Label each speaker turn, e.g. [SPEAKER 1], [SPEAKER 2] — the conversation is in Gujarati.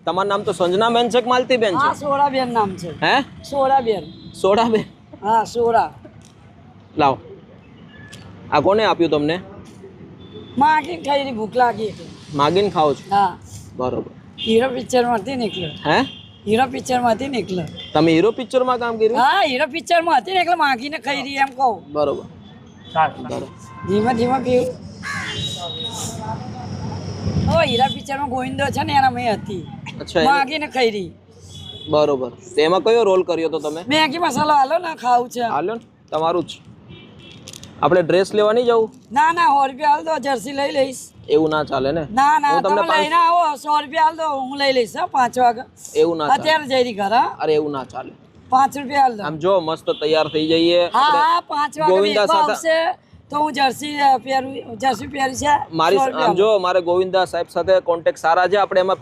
[SPEAKER 1] તમારું નામ તો સંજનાબેન છે કે માલતીબેન છે?
[SPEAKER 2] હા, સોડાબેન નામ છે.
[SPEAKER 1] હે?
[SPEAKER 2] સોડાબેન.
[SPEAKER 1] સોડાબેન?
[SPEAKER 2] હા, સોડા.
[SPEAKER 1] લાવો. આ કોને આપ્યું તમને?
[SPEAKER 2] માગીને ખાઈ ભૂખ લાગી એટલે.
[SPEAKER 1] માગીને ખાઓ છો?
[SPEAKER 2] હા.
[SPEAKER 1] બરોબર.
[SPEAKER 2] હીરો પિક્ચરમાં હતી ને એટલે.
[SPEAKER 1] હે?
[SPEAKER 2] હીરો પિક્ચરમાં હતી ને એટલે.
[SPEAKER 1] તમે હીરો પિક્ચરમાં કામ કર્યું?
[SPEAKER 2] હા, હીરો પિક્ચરમાં હતી ને એટલે માગીને ખાઈ રહી એમ કહું.
[SPEAKER 1] બરોબર. બરોબર.
[SPEAKER 2] ધીમે ધીમે પીવું. ઓ હીરા પિક્ચરમાં ગોવિંદો છે ને એના મેં હતી.
[SPEAKER 1] અચ્છા.
[SPEAKER 2] માગીને ખાઈ રહી.
[SPEAKER 1] બરોબર. તેમાં કયો રોલ કર્યો તો તમે?
[SPEAKER 2] મેગી મસાલો હાલો ને ખાવું છે.
[SPEAKER 1] હાલ્યો ને તમારું જ. આપણે ડ્રેસ લેવા નહીં જવું?
[SPEAKER 2] ના ના, 100 રૂપિયા હાલ દો, જર્સી લઈ લઈશ.
[SPEAKER 1] એવું ના ચાલે ને.
[SPEAKER 2] ના ના,
[SPEAKER 1] હું તમને
[SPEAKER 2] તમે લઈને આવો, 100 રૂપિયા હાલ દો, હું લઈ લઈશ. 5 વાગે
[SPEAKER 1] એવું ના ચાલે.
[SPEAKER 2] અત્યારે જઈ રહી ઘર. હા,
[SPEAKER 1] અરે એવું ના ચાલે.
[SPEAKER 2] 5 રૂપિયા હાલ દો.
[SPEAKER 1] આમ જો મસ્ત તૈયાર થઈ જઈએ.
[SPEAKER 2] હા હા, 5 વાગે
[SPEAKER 1] ગોવિંદા
[SPEAKER 2] વેચવા
[SPEAKER 1] સાથે
[SPEAKER 2] આવશે તો હું જર્સી પહેરું. જર્સી પહેરી છે.
[SPEAKER 1] મારી
[SPEAKER 2] 100 રૂપિયા
[SPEAKER 1] આમ જો મારે ગોવિંદા સાહેબ સાથે કોન્ટેક્ટ સારા છે. આપણે એમાં